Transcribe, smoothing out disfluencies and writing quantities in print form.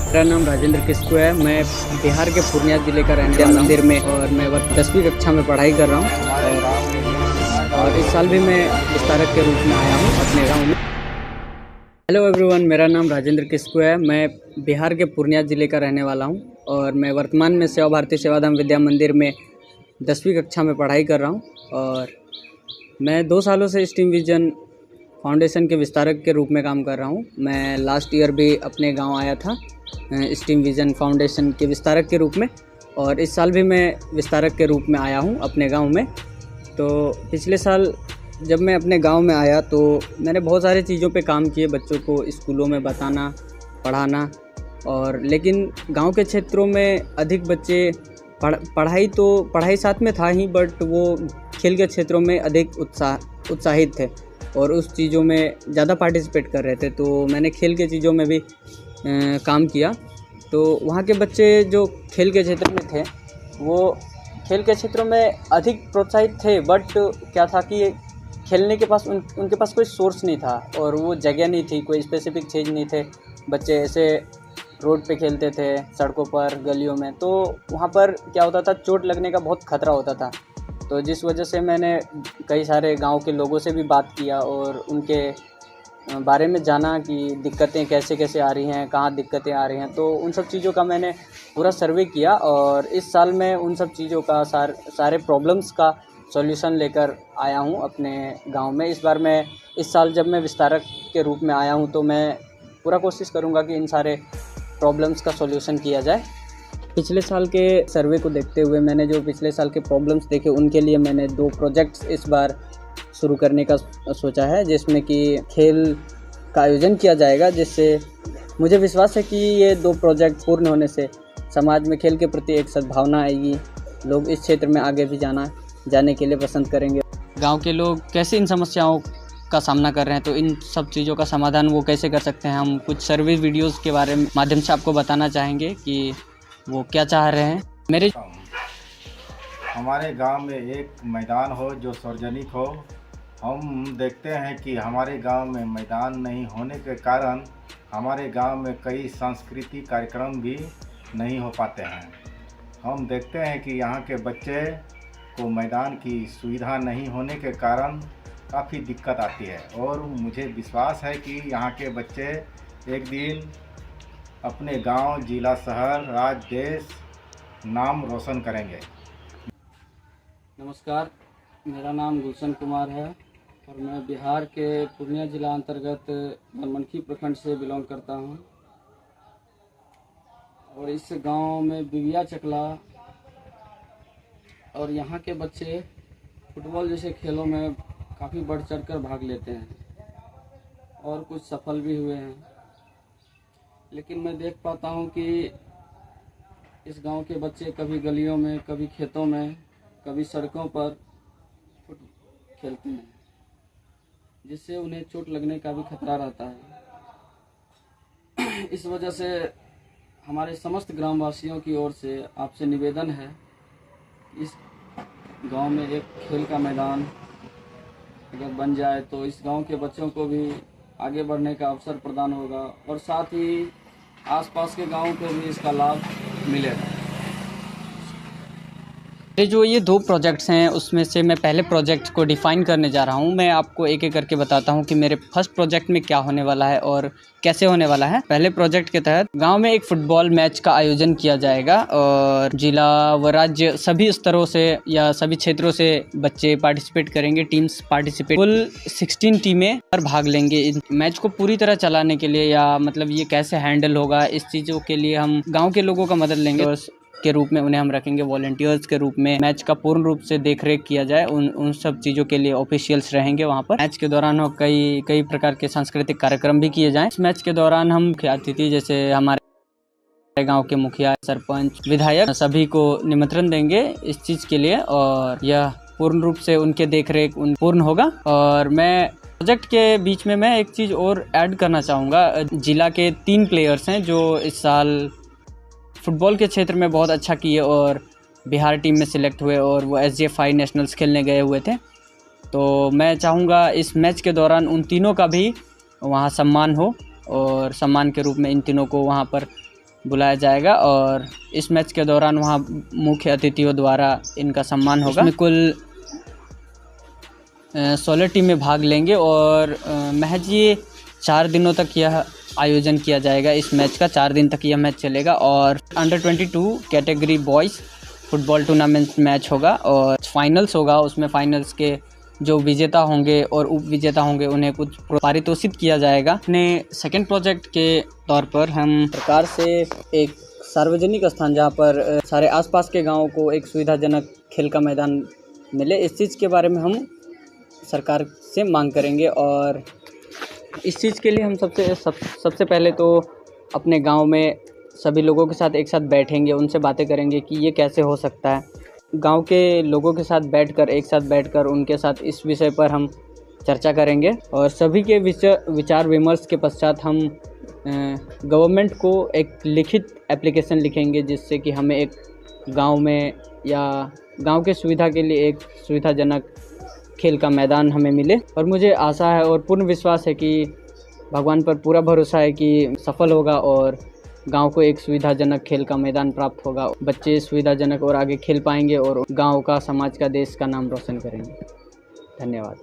मेरा नाम राजेंद्र किस्कू है। मैं बिहार के पूर्णिया जिले का रहने वाला मंदिर में और मैं 10वीं कक्षा में पढ़ाई कर रहा हूँ और इस साल भी मैं विस्तारक के रूप में आया हूँ अपने गांव में। हेलो एवरीवन, मेरा नाम राजेंद्र किस्कू है। मैं बिहार के पूर्णिया जिले का रहने वाला हूँ और मैं वर्तमान में सेवा भारती सेवाधाम विद्या मंदिर में 10वीं कक्षा में पढ़ाई कर रहा हूँ और मैं 2 सालों से स्टीम विजन फाउंडेशन के विस्तारक के रूप में काम कर रहा हूँ। मैं लास्ट ईयर भी अपने गांव आया था स्टीम विजन फाउंडेशन के विस्तारक के रूप में और इस साल भी मैं विस्तारक के रूप में आया हूँ अपने गांव में। तो पिछले साल जब मैं अपने गांव में आया तो मैंने बहुत सारी चीज़ों पे काम किए, बच्चों को स्कूलों में बताना, पढ़ाना। और लेकिन गांव के क्षेत्रों में अधिक बच्चे पढ़ाई साथ में था ही, बट वो खेल के क्षेत्रों में अधिक उत्साहित थे और उस चीज़ों में ज़्यादा पार्टिसिपेट कर रहे थे। तो मैंने खेल के चीज़ों में भी काम किया। तो वहाँ के बच्चे जो खेल के क्षेत्र में थे वो खेल के क्षेत्रों में अधिक प्रोत्साहित थे, बट क्या था कि खेलने के पास उनके पास कोई सोर्स नहीं था और वो जगह नहीं थी, कोई स्पेसिफिक चीज़ नहीं थे। बच्चे ऐसे रोड पे खेलते थे, सड़कों पर, गलियों में, तो वहाँ पर क्या होता था, चोट लगने का बहुत खतरा होता था। तो जिस वजह से मैंने कई सारे गांव के लोगों से भी बात किया और उनके बारे में जाना कि दिक्कतें कैसे कैसे आ रही हैं, कहाँ दिक्कतें आ रही हैं। तो उन सब चीज़ों का मैंने पूरा सर्वे किया और इस साल मैं उन सब चीज़ों का सारे प्रॉब्लम्स का सॉल्यूशन लेकर आया हूँ अपने गांव में। इस साल जब मैं विस्तारक के रूप में आया हूँ तो मैं पूरा कोशिश करूँगा कि इन सारे प्रॉब्लम्स का सॉल्यूशन किया जाए। पिछले साल के सर्वे को देखते हुए मैंने जो पिछले साल के प्रॉब्लम्स देखे, उनके लिए मैंने 2 प्रोजेक्ट्स इस बार शुरू करने का सोचा है, जिसमें कि खेल का आयोजन किया जाएगा, जिससे मुझे विश्वास है कि ये 2 प्रोजेक्ट पूर्ण होने से समाज में खेल के प्रति एक सद्भावना आएगी। लोग इस क्षेत्र में आगे भी जाने के लिए पसंद करेंगे। गांव के लोग कैसे इन समस्याओं का सामना कर रहे हैं, तो इन सब चीज़ों का समाधान वो कैसे कर सकते हैं, हम कुछ सर्वे वीडियोज़ के माध्यम से आपको बताना चाहेंगे कि वो क्या चाह रहे हैं। हमारे गांव में एक मैदान हो जो सार्वजनिक हो। हम देखते हैं कि हमारे गांव में मैदान नहीं होने के कारण हमारे गांव में कई सांस्कृतिक कार्यक्रम भी नहीं हो पाते हैं। हम देखते हैं कि यहाँ के बच्चे को मैदान की सुविधा नहीं होने के कारण काफ़ी दिक्कत आती है और मुझे विश्वास है कि यहाँ के बच्चे एक दिन अपने गांव, जिला, शहर, राज्य, देश नाम रोशन करेंगे। नमस्कार, मेरा नाम गुलशन कुमार है और मैं बिहार के पूर्णिया जिला अंतर्गत बनमनखी प्रखंड से बिलोंग करता हूं और इस गांव में बिबिया चकला और यहाँ के बच्चे फुटबॉल जैसे खेलों में काफ़ी बढ़ चढ़कर भाग लेते हैं और कुछ सफल भी हुए हैं। लेकिन मैं देख पाता हूँ कि इस गांव के बच्चे कभी गलियों में, कभी खेतों में, कभी सड़कों पर खेलते हैं, जिससे उन्हें चोट लगने का भी खतरा रहता है। इस वजह से हमारे समस्त ग्रामवासियों की ओर से आपसे निवेदन है, इस गांव में एक खेल का मैदान अगर बन जाए तो इस गांव के बच्चों को भी आगे बढ़ने का अवसर प्रदान होगा और साथ ही आसपास के गांवों को भी इसका लाभ मिलेगा। जो ये 2 प्रोजेक्ट्स हैं उसमें से मैं पहले प्रोजेक्ट को डिफ़ाइन करने जा रहा हूँ। मैं आपको एक एक करके बताता हूँ कि मेरे फर्स्ट प्रोजेक्ट में क्या होने वाला है और कैसे होने वाला है। पहले प्रोजेक्ट के तहत गांव में एक फुटबॉल मैच का आयोजन किया जाएगा और जिला व राज्य सभी स्तरों से या सभी क्षेत्रों से बच्चे पार्टिसिपेट करेंगे, टीम्स पार्टिसिपेट, कुल 16 टीमें पर भाग लेंगे। इस मैच को पूरी तरह चलाने के लिए या मतलब ये कैसे हैंडल होगा, इस चीज़ों के लिए हम गाँव के लोगों का मदद लेंगे के रूप में उन्हें हम रखेंगे, वॉलंटियर्स के रूप में। मैच का पूर्ण रूप से देखरेख किया जाए, उन सब चीज़ों के लिए ऑफिशियल्स रहेंगे वहाँ पर। मैच के दौरान हो कई प्रकार के सांस्कृतिक कार्यक्रम भी किए जाएं। इस मैच के दौरान हम मुख्य अतिथि जैसे हमारे गांव के मुखिया, सरपंच, विधायक सभी को निमंत्रण देंगे इस चीज़ के लिए और यह पूर्ण रूप से उनके देखरेख पूर्ण होगा। और मैं प्रोजेक्ट के बीच में मैं एक चीज़ और ऐड करना चाहूँगा। जिला के 3 प्लेयर्स हैं जो इस साल फुटबॉल के क्षेत्र में बहुत अच्छा किए और बिहार टीम में सिलेक्ट हुए और वो SGFI नेशनल्स खेलने गए हुए थे। तो मैं चाहूँगा इस मैच के दौरान उन तीनों का भी वहाँ सम्मान हो और सम्मान के रूप में इन तीनों को वहाँ पर बुलाया जाएगा और इस मैच के दौरान वहाँ मुख्य अतिथियों द्वारा इनका सम्मान होगा। इसमें कुल 16 टीमें भाग लेंगे और महज ये 4 दिनों तक यह आयोजन किया जाएगा। इस मैच का 4 दिन तक यह मैच चलेगा और under 22 category boys football tournament match होगा और फाइनल्स होगा। उसमें फाइनल्स के जो विजेता होंगे और उप विजेता होंगे उन्हें कुछ पारितोषित किया जाएगा। अपने सेकंड प्रोजेक्ट के तौर पर हम सरकार से एक सार्वजनिक स्थान जहां पर सारे आसपास के गांवों को एक सुविधाजनक खेल का मैदान मिले, इस चीज़ के बारे में हम सरकार से मांग करेंगे। और इस चीज़ के लिए हम सबसे पहले तो अपने गांव में सभी लोगों के साथ एक साथ बैठेंगे, उनसे बातें करेंगे कि ये कैसे हो सकता है। गांव के लोगों के साथ एक साथ बैठकर उनके साथ इस विषय पर हम चर्चा करेंगे और सभी के विचार विमर्श के पश्चात हम गवर्नमेंट को एक लिखित एप्लीकेशन लिखेंगे, जिससे कि हमें एक गांव में या गांव के सुविधा के लिए एक सुविधाजनक खेल का मैदान हमें मिले। और मुझे आशा है और पूर्ण विश्वास है कि भगवान पर पूरा भरोसा है कि सफल होगा और गांव को एक सुविधाजनक खेल का मैदान प्राप्त होगा। बच्चे सुविधाजनक और आगे खेल पाएंगे और गांव का, समाज का, देश का नाम रोशन करेंगे। धन्यवाद।